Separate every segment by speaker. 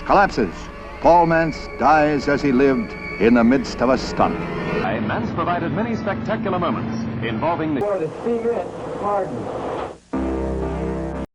Speaker 1: collapses. Paul Mantz dies as he lived in the midst of a stunt.
Speaker 2: Mantz provided many spectacular moments involving the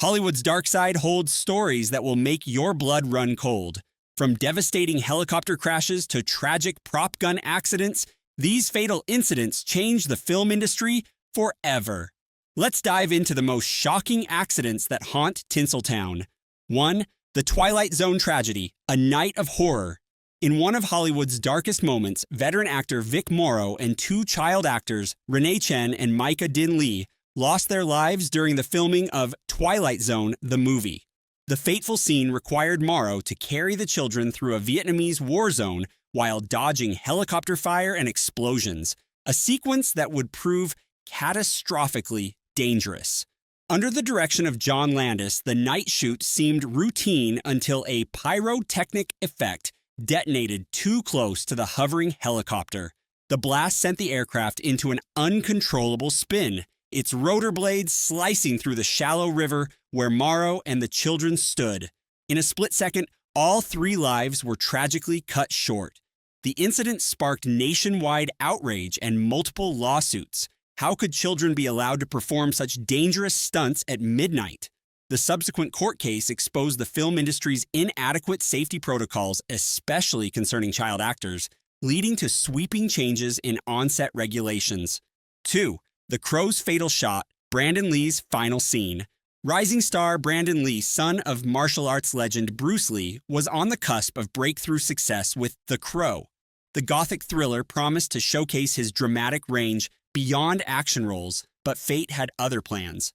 Speaker 3: Hollywood's dark side holds stories that will make your blood run cold. From devastating helicopter crashes to tragic prop gun accidents, these fatal incidents changed the film industry forever. Let's dive into the most shocking accidents that haunt Tinseltown. 1. The Twilight Zone tragedy, a night of horror. In one of Hollywood's darkest moments, veteran actor Vic Morrow and two child actors, Renee Chen and Micah Din Lee, lost their lives during the filming of Twilight Zone, the movie. The fateful scene required Morrow to carry the children through a Vietnamese war zone while dodging helicopter fire and explosions, a sequence that would prove catastrophically dangerous. Under the direction of John Landis, the night shoot seemed routine until a pyrotechnic effect detonated too close to the hovering helicopter. The blast sent the aircraft into an uncontrollable spin, its rotor blades slicing through the shallow river where Morrow and the children stood. In a split second, all 3 lives were tragically cut short. The incident sparked nationwide outrage and multiple lawsuits. How could children be allowed to perform such dangerous stunts at midnight? The subsequent court case exposed the film industry's inadequate safety protocols, especially concerning child actors, leading to sweeping changes in on-set regulations. 2. The Crow's fatal shot, Brandon Lee's final scene. Rising star Brandon Lee, son of martial arts legend Bruce Lee, was on the cusp of breakthrough success with The Crow. The gothic thriller promised to showcase his dramatic range beyond action roles, but fate had other plans.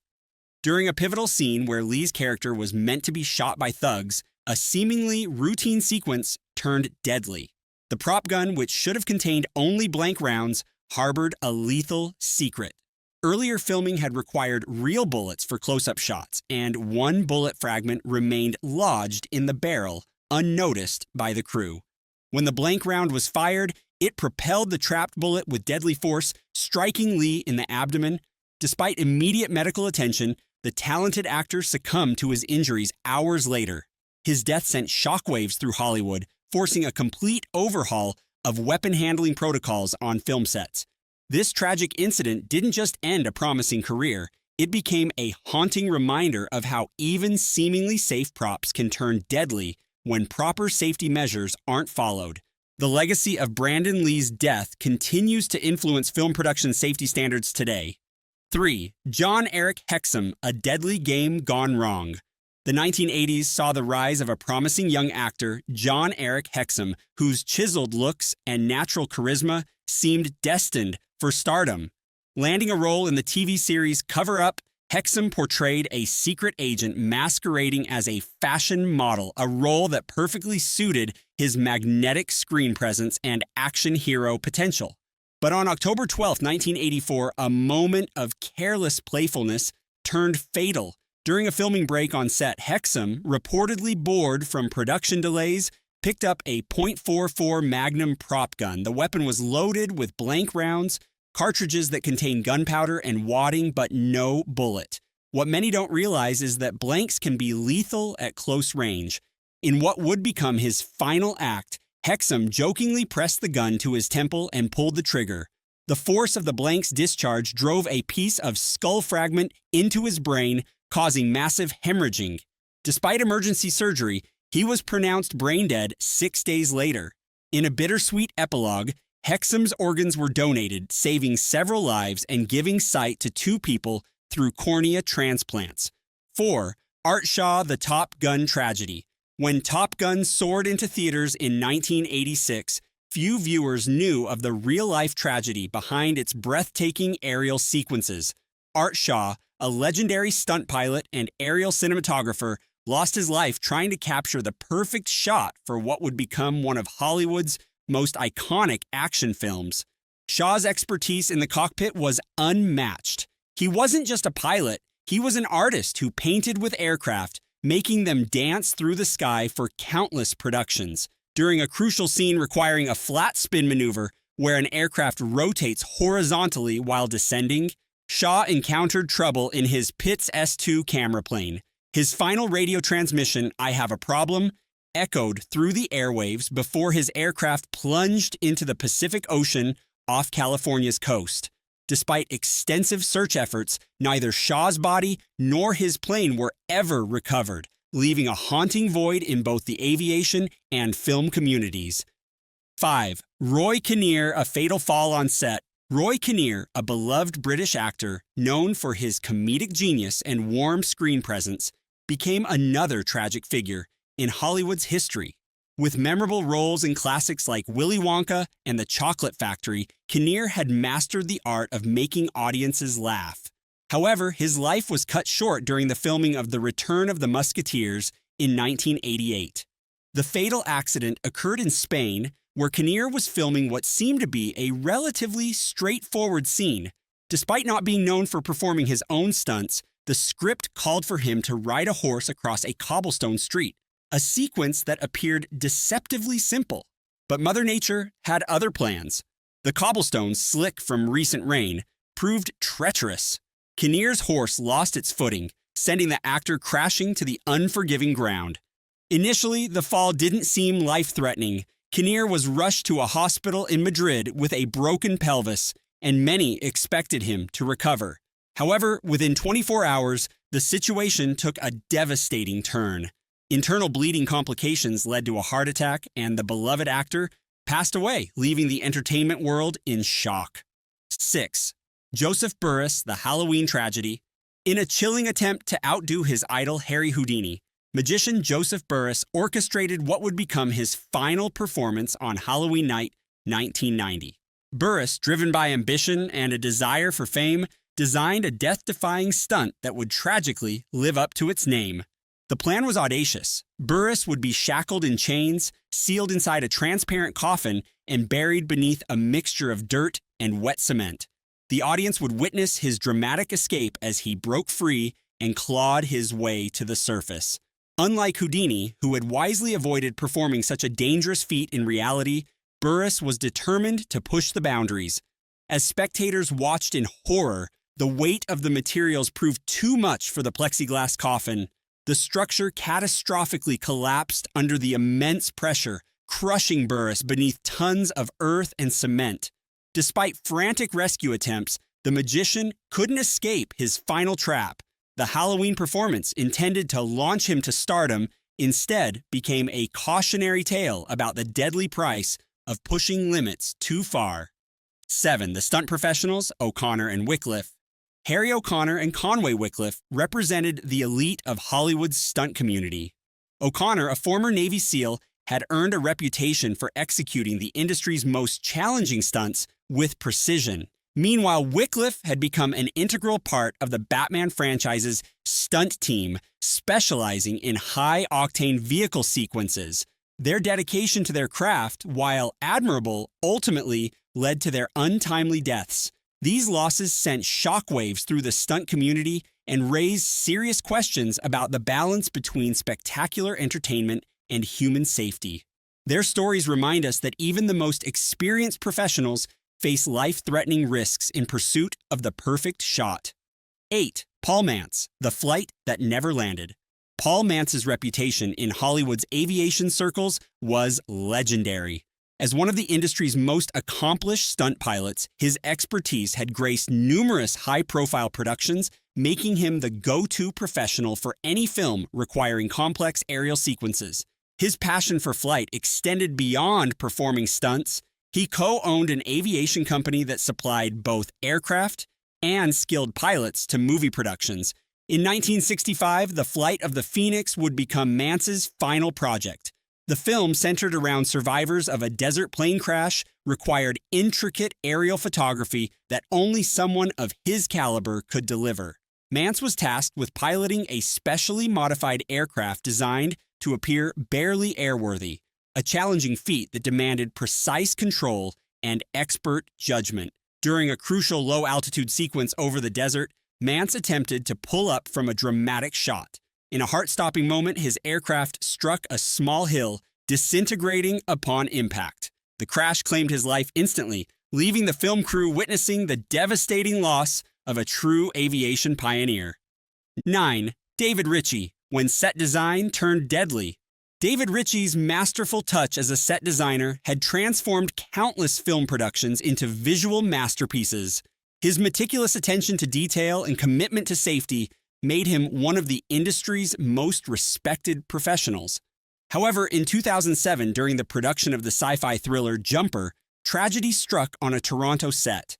Speaker 3: During a pivotal scene where Lee's character was meant to be shot by thugs, a seemingly routine sequence turned deadly. The prop gun, which should have contained only blank rounds, harbored a lethal secret. Earlier filming had required real bullets for close-up shots, and one bullet fragment remained lodged in the barrel, unnoticed by the crew. When the blank round was fired, it propelled the trapped bullet with deadly force, striking Lee in the abdomen. Despite immediate medical attention, the talented actor succumbed to his injuries hours later. His death sent shockwaves through Hollywood, forcing a complete overhaul of weapon handling protocols on film sets. This tragic incident didn't just end a promising career, it became a haunting reminder of how even seemingly safe props can turn deadly when proper safety measures aren't followed. The legacy of Brandon Lee's death continues to influence film production safety standards today. 3. John Eric Hexum, A Deadly Game Gone Wrong. The 1980s saw the rise of a promising young actor, John Eric Hexum, whose chiseled looks and natural charisma seemed destined for stardom. Landing a role in the TV series Cover Up, Hexum portrayed a secret agent masquerading as a fashion model, a role that perfectly suited his magnetic screen presence and action hero potential. But on October 12, 1984, a moment of careless playfulness turned fatal. During a filming break on set, Hexum, reportedly bored from production delays, picked up a .44 Magnum prop gun. The weapon was loaded with blank rounds, cartridges that contain gunpowder and wadding, but no bullet. What many don't realize is that blanks can be lethal at close range. In what would become his final act, Hexum jokingly pressed the gun to his temple and pulled the trigger. The force of the blank's discharge drove a piece of skull fragment into his brain, causing massive hemorrhaging. Despite emergency surgery, he was pronounced brain dead 6 days later. In a bittersweet epilogue, Hexum's organs were donated, saving several lives and giving sight to 2 people through cornea transplants. 4. Art Shaw, The Top Gun Tragedy. When Top Gun soared into theaters in 1986, few viewers knew of the real-life tragedy behind its breathtaking aerial sequences. Art Shaw, a legendary stunt pilot and aerial cinematographer, lost his life trying to capture the perfect shot for what would become one of Hollywood's most iconic action films. Shaw's expertise in the cockpit was unmatched. He wasn't just a pilot, he was an artist who painted with aircraft, making them dance through the sky for countless productions. During a crucial scene requiring a flat spin maneuver where an aircraft rotates horizontally while descending, Shaw encountered trouble in his Pitts S2 camera plane. His final radio transmission, "I have a problem," echoed through the airwaves before his aircraft plunged into the Pacific Ocean off California's coast. Despite extensive search efforts, neither Shaw's body nor his plane were ever recovered, leaving a haunting void in both the aviation and film communities. 5. Roy Kinnear, a fatal fall on set. Roy Kinnear, a beloved British actor known for his comedic genius and warm screen presence, became another tragic figure in Hollywood's history. With memorable roles in classics like Willy Wonka and The Chocolate Factory, Kinnear had mastered the art of making audiences laugh. However, his life was cut short during the filming of The Return of the Musketeers in 1988. The fatal accident occurred in Spain, where Kinnear was filming what seemed to be a relatively straightforward scene. Despite not being known for performing his own stunts, the script called for him to ride a horse across a cobblestone street, a sequence that appeared deceptively simple. But Mother Nature had other plans. The cobblestone, slick from recent rain, proved treacherous. Kinnear's horse lost its footing, sending the actor crashing to the unforgiving ground. Initially, the fall didn't seem life-threatening. Kinnear was rushed to a hospital in Madrid with a broken pelvis, and many expected him to recover. However, within 24 hours, the situation took a devastating turn. Internal bleeding complications led to a heart attack, and the beloved actor passed away, leaving the entertainment world in shock. 6. Joseph Burrus, The Halloween Tragedy. In a chilling attempt to outdo his idol Harry Houdini, magician Joseph Burrus orchestrated what would become his final performance on Halloween night, 1990. Burrus, driven by ambition and a desire for fame, designed a death-defying stunt that would tragically live up to its name. The plan was audacious. Burrus would be shackled in chains, sealed inside a transparent coffin, and buried beneath a mixture of dirt and wet cement. The audience would witness his dramatic escape as he broke free and clawed his way to the surface. Unlike Houdini, who had wisely avoided performing such a dangerous feat in reality, Burrus was determined to push the boundaries. As spectators watched in horror, the weight of the materials proved too much for the plexiglass coffin. The structure catastrophically collapsed under the immense pressure, crushing Burrus beneath tons of earth and cement. Despite frantic rescue attempts, the magician couldn't escape his final trap. The Halloween performance, intended to launch him to stardom, instead became a cautionary tale about the deadly price of pushing limits too far. 7. The stunt professionals, O'Connor and Wycliffe. Harry O'Connor and Conway Wycliffe represented the elite of Hollywood's stunt community. O'Connor, a former Navy SEAL, had earned a reputation for executing the industry's most challenging stunts with precision. Meanwhile, Wycliffe had become an integral part of the Batman franchise's stunt team, specializing in high-octane vehicle sequences. Their dedication to their craft, while admirable, ultimately led to their untimely deaths. These losses sent shockwaves through the stunt community and raised serious questions about the balance between spectacular entertainment and human safety. Their stories remind us that even the most experienced professionals face life-threatening risks in pursuit of the perfect shot. 8. Paul Mantz, The Flight That Never Landed. Paul Mantz's reputation in Hollywood's aviation circles was legendary. As one of the industry's most accomplished stunt pilots, his expertise had graced numerous high-profile productions, making him the go-to professional for any film requiring complex aerial sequences. His passion for flight extended beyond performing stunts. He co-owned an aviation company that supplied both aircraft and skilled pilots to movie productions. In 1965, The Flight of the Phoenix would become Mantz's final project. The film, centered around survivors of a desert plane crash, required intricate aerial photography that only someone of his caliber could deliver. Mantz was tasked with piloting a specially modified aircraft designed to appear barely airworthy, a challenging feat that demanded precise control and expert judgment. During a crucial low-altitude sequence over the desert, Mantz attempted to pull up from a dramatic shot. In a heart-stopping moment, his aircraft struck a small hill, disintegrating upon impact. The crash claimed his life instantly, leaving the film crew witnessing the devastating loss of a true aviation pioneer. 9. David Richie, When Set Design Turned Deadly. David Ritchie's masterful touch as a set designer had transformed countless film productions into visual masterpieces. His meticulous attention to detail and commitment to safety made him one of the industry's most respected professionals. However, in 2007, during the production of the sci-fi thriller Jumper, tragedy struck on a Toronto set.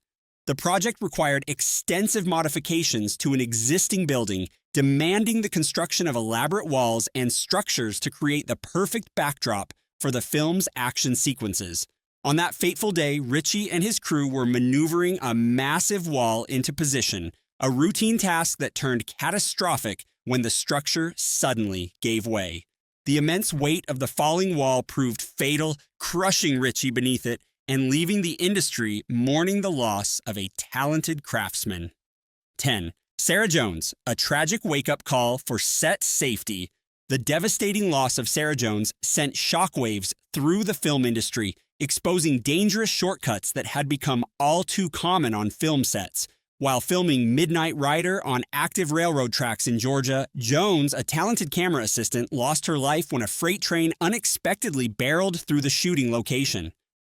Speaker 3: The project required extensive modifications to an existing building, demanding the construction of elaborate walls and structures to create the perfect backdrop for the film's action sequences. On that fateful day, Richie and his crew were maneuvering a massive wall into position, a routine task that turned catastrophic when the structure suddenly gave way. The immense weight of the falling wall proved fatal, crushing Richie beneath it and leaving the industry mourning the loss of a talented craftsman. 10. Sarah Jones, a tragic wake-up call for set safety. The devastating loss of Sarah Jones sent shockwaves through the film industry, exposing dangerous shortcuts that had become all too common on film sets. While filming Midnight Rider on active railroad tracks in Georgia, Jones, a talented camera assistant, lost her life when a freight train unexpectedly barreled through the shooting location.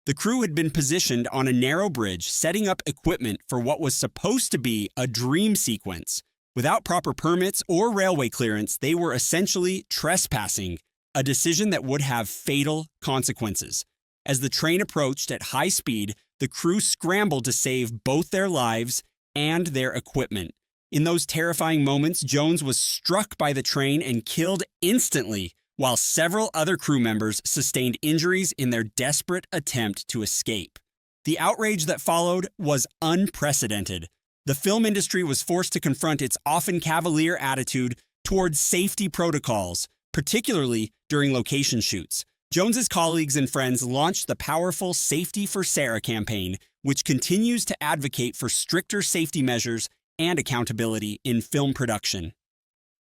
Speaker 3: The crew had been positioned on a narrow bridge, setting up equipment for what was supposed to be a dream sequence. Without proper permits or railway clearance, they were essentially trespassing, a decision that would have fatal consequences. As the train approached at high speed, the crew scrambled to save both their lives and their equipment. In those terrifying moments, Jones was struck by the train and killed instantly, while several other crew members sustained injuries in their desperate attempt to escape. The outrage that followed was unprecedented. The film industry was forced to confront its often cavalier attitude towards safety protocols, particularly during location shoots. Jones's colleagues and friends launched the powerful Safety for Sarah campaign, which continues to advocate for stricter safety measures and accountability in film production.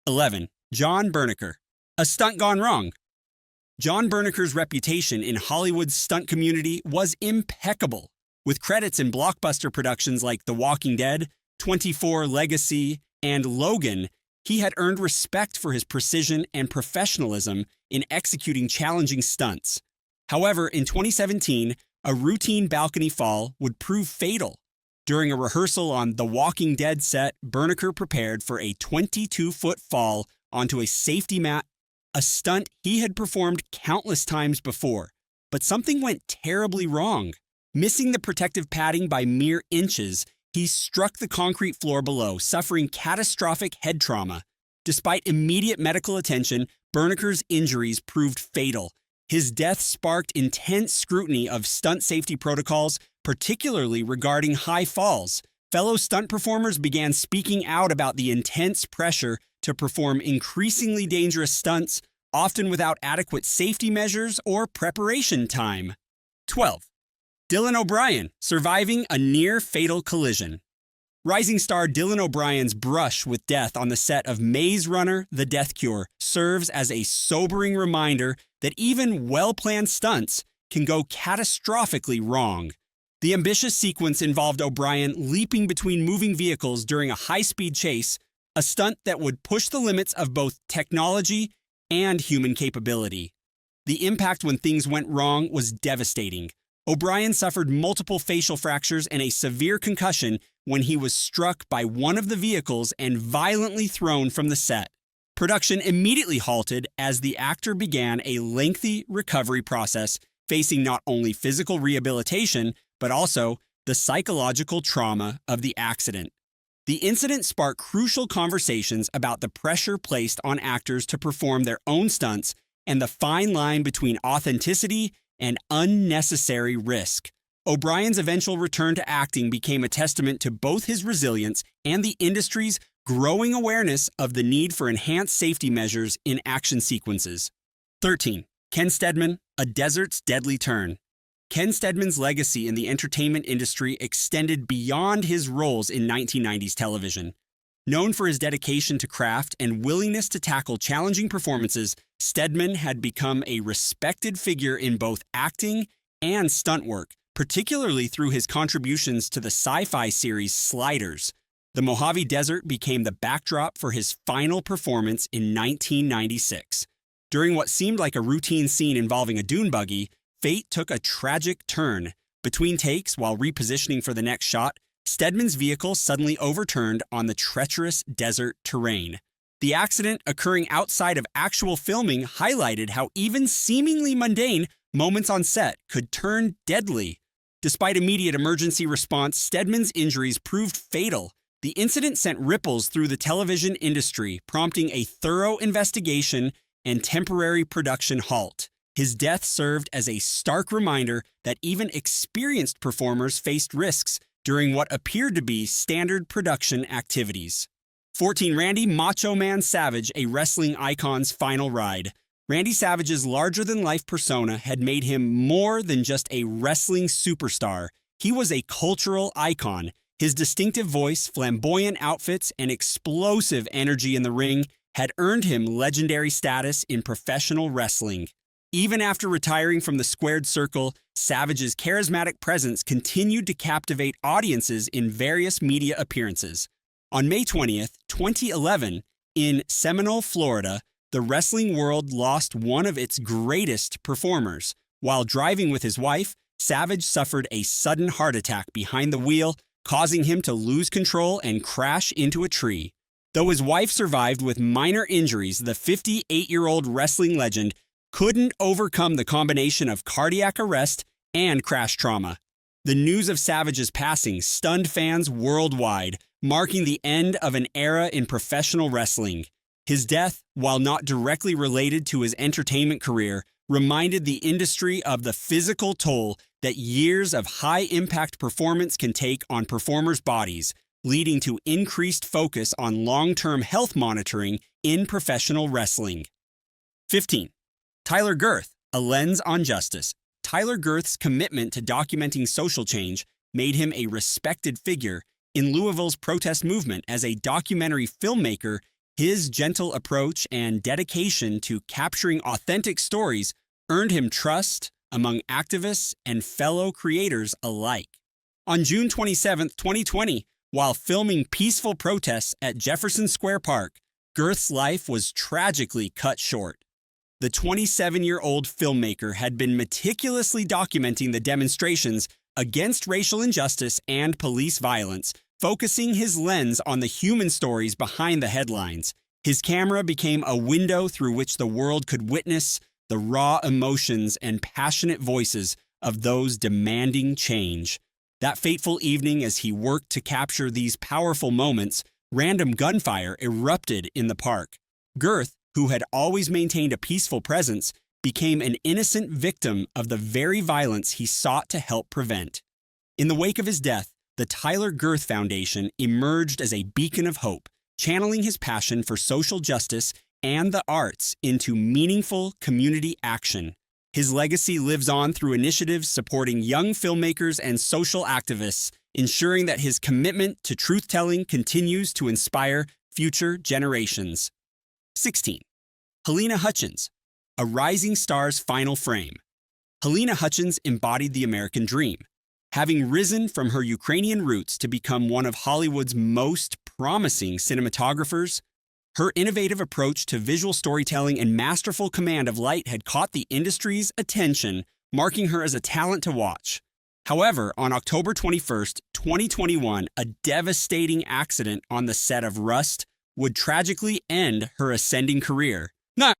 Speaker 3: 11. John Bernecker. A stunt gone wrong. John Bernecker's reputation in Hollywood's stunt community was impeccable. With credits in blockbuster productions like The Walking Dead, 24 Legacy, and Logan, he had earned respect for his precision and professionalism in executing challenging stunts. However, in 2017, a routine balcony fall would prove fatal. During a rehearsal on The Walking Dead set, Bernecker prepared for a 22-foot fall onto a safety mat, a stunt he had performed countless times before. But something went terribly wrong. Missing the protective padding by mere inches, he struck the concrete floor below, suffering catastrophic head trauma. Despite immediate medical attention, Bernecker's injuries proved fatal. His death sparked intense scrutiny of stunt safety protocols, particularly regarding high falls. Fellow stunt performers began speaking out about the intense pressure to perform increasingly dangerous stunts, often without adequate safety measures or preparation time. 12. Dylan O'Brien, surviving a near-fatal collision. Rising star Dylan O'Brien's brush with death on the set of Maze Runner: The Death Cure serves as a sobering reminder that even well-planned stunts can go catastrophically wrong. The ambitious sequence involved O'Brien leaping between moving vehicles during a high-speed chase, a stunt that would push the limits of both technology and human capability. The impact when things went wrong was devastating. O'Brien suffered multiple facial fractures and a severe concussion when he was struck by one of the vehicles and violently thrown from the set. Production immediately halted as the actor began a lengthy recovery process, facing not only physical rehabilitation, but also the psychological trauma of the accident. The incident sparked crucial conversations about the pressure placed on actors to perform their own stunts and the fine line between authenticity and unnecessary risk. O'Brien's eventual return to acting became a testament to both his resilience and the industry's growing awareness of the need for enhanced safety measures in action sequences. 13. Ken Stedman, A Desert's Deadly Turn. Ken Stedman's legacy in the entertainment industry extended beyond his roles in 1990s television. Known for his dedication to craft and willingness to tackle challenging performances, Stedman had become a respected figure in both acting and stunt work, particularly through his contributions to the sci-fi series Sliders. The Mojave Desert became the backdrop for his final performance in 1996. During what seemed like a routine scene involving a dune buggy, fate took a tragic turn. Between takes, while repositioning for the next shot, Stedman's vehicle suddenly overturned on the treacherous desert terrain. The accident, occurring outside of actual filming, highlighted how even seemingly mundane moments on set could turn deadly. Despite immediate emergency response, Stedman's injuries proved fatal. The incident sent ripples through the television industry, prompting a thorough investigation and temporary production halt. His death served as a stark reminder that even experienced performers faced risks during what appeared to be standard production activities. 14. Randy Macho Man Savage, a wrestling icon's final ride. Randy Savage's larger-than-life persona had made him more than just a wrestling superstar. He was a cultural icon. His distinctive voice, flamboyant outfits, and explosive energy in the ring had earned him legendary status in professional wrestling. Even after retiring from the squared circle, Savage's charismatic presence continued to captivate audiences in various media appearances. On May 20th, 2011, in Seminole, Florida, the wrestling world lost one of its greatest performers. While driving with his wife, Savage suffered a sudden heart attack behind the wheel, causing him to lose control and crash into a tree. Though his wife survived with minor injuries, the 58-year-old wrestling legend couldn't overcome the combination of cardiac arrest and crash trauma. The news of Savage's passing stunned fans worldwide, marking the end of an era in professional wrestling. His death, while not directly related to his entertainment career, reminded the industry of the physical toll that years of high-impact performance can take on performers' bodies, leading to increased focus on long-term health monitoring in professional wrestling. 15. Tyler Gerth, A Lens on Justice. Tyler Gerth's commitment to documenting social change made him a respected figure in Louisville's protest movement. As a documentary filmmaker, his gentle approach and dedication to capturing authentic stories earned him trust among activists and fellow creators alike. On June 27, 2020, while filming peaceful protests at Jefferson Square Park, Gerth's life was tragically cut short. The 27-year-old filmmaker had been meticulously documenting the demonstrations against racial injustice and police violence, focusing his lens on the human stories behind the headlines. His camera became a window through which the world could witness the raw emotions and passionate voices of those demanding change. That fateful evening, as he worked to capture these powerful moments, random gunfire erupted in the park. Gerth, who had always maintained a peaceful presence, became an innocent victim of the very violence he sought to help prevent. In the wake of his death, the Tyler Gerth Foundation emerged as a beacon of hope, channeling his passion for social justice and the arts into meaningful community action. His legacy lives on through initiatives supporting young filmmakers and social activists, ensuring that his commitment to truth-telling continues to inspire future generations. 16. Halyna Hutchins, A Rising Star's Final Frame. Halyna Hutchins embodied the American dream. Having risen from her Ukrainian roots to become one of Hollywood's most promising cinematographers, her innovative approach to visual storytelling and masterful command of light had caught the industry's attention, marking her as a talent to watch. However, on October 21, 2021, a devastating accident on the set of Rust would tragically end her ascending career.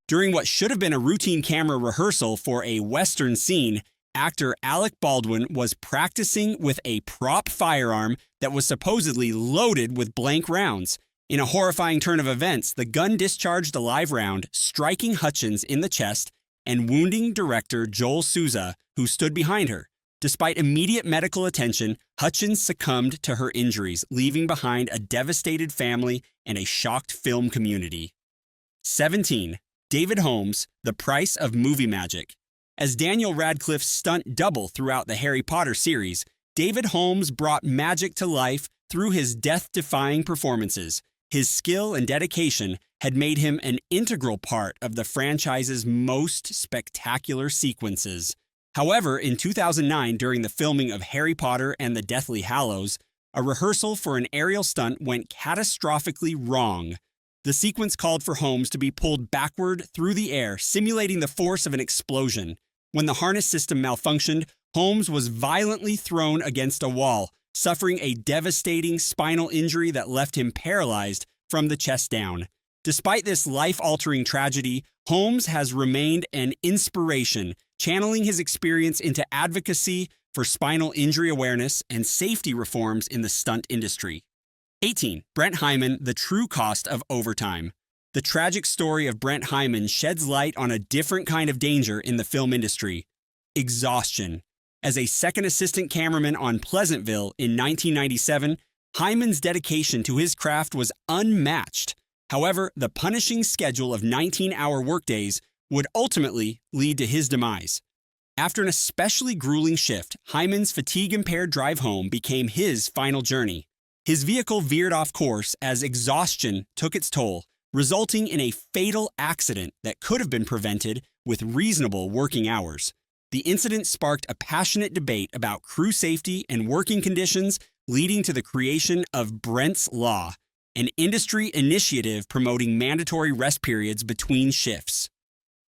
Speaker 3: During what should have been a routine camera rehearsal for a Western scene, actor Alec Baldwin was practicing with a prop firearm that was supposedly loaded with blank rounds. In a horrifying turn of events, the gun discharged a live round, striking Hutchins in the chest and wounding director Joel Souza, who stood behind her. Despite immediate medical attention, Hutchins succumbed to her injuries, leaving behind a devastated family and a shocked film community. 17. David Holmes, The Price of Movie Magic. As Daniel Radcliffe's stunt double throughout the Harry Potter series, David Holmes brought magic to life through his death-defying performances. His skill and dedication had made him an integral part of the franchise's most spectacular sequences. However, in 2009, during the filming of Harry Potter and the Deathly Hallows, a rehearsal for an aerial stunt went catastrophically wrong. The sequence called for Holmes to be pulled backward through the air, simulating the force of an explosion. When the harness system malfunctioned, Holmes was violently thrown against a wall, suffering a devastating spinal injury that left him paralyzed from the chest down. Despite this life-altering tragedy, Holmes has remained an inspiration, channeling his experience into advocacy for spinal injury awareness and safety reforms in the stunt industry. 18. Brent Heyman, The True Cost of Overtime. The tragic story of Brent Heyman sheds light on a different kind of danger in the film industry: exhaustion. As a second assistant cameraman on Pleasantville in 1997, Heyman's dedication to his craft was unmatched. However, the punishing schedule of 19-hour workdays would ultimately lead to his demise. After an especially grueling shift, Heyman's fatigue-impaired drive home became his final journey. His vehicle veered off course as exhaustion took its toll, resulting in a fatal accident that could have been prevented with reasonable working hours. The incident sparked a passionate debate about crew safety and working conditions, leading to the creation of Brent's Law, an industry initiative promoting mandatory rest periods between shifts.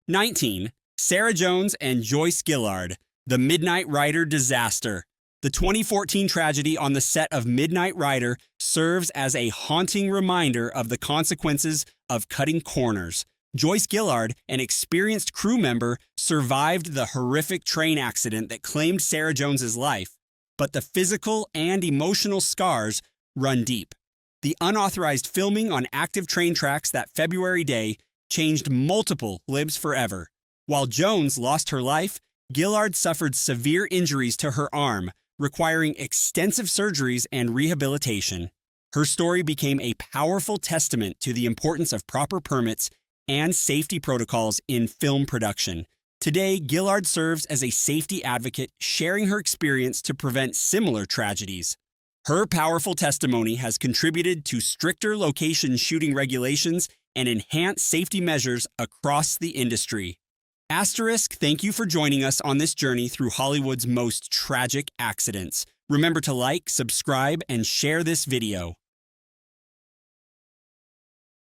Speaker 3: 19. Sarah Jones and Joyce Gillard, The Midnight Rider Disaster. The 2014 tragedy on the set of Midnight Rider serves as a haunting reminder of the consequences of cutting corners. Joyce Gillard, an experienced crew member, survived the horrific train accident that claimed Sarah Jones's life, but the physical and emotional scars run deep. The unauthorized filming on active train tracks that February day changed multiple lives forever. While Jones lost her life, Gillard suffered severe injuries to her arm, requiring extensive surgeries and rehabilitation. Her story became a powerful testament to the importance of proper permits and safety protocols in film production. Today, Gillard serves as a safety advocate, sharing her experience to prevent similar tragedies. Her powerful testimony has contributed to stricter location shooting regulations and enhanced safety measures across the industry. Asterisk, thank you for joining us on this journey through Hollywood's most tragic accidents. Remember to like, subscribe, and share this video.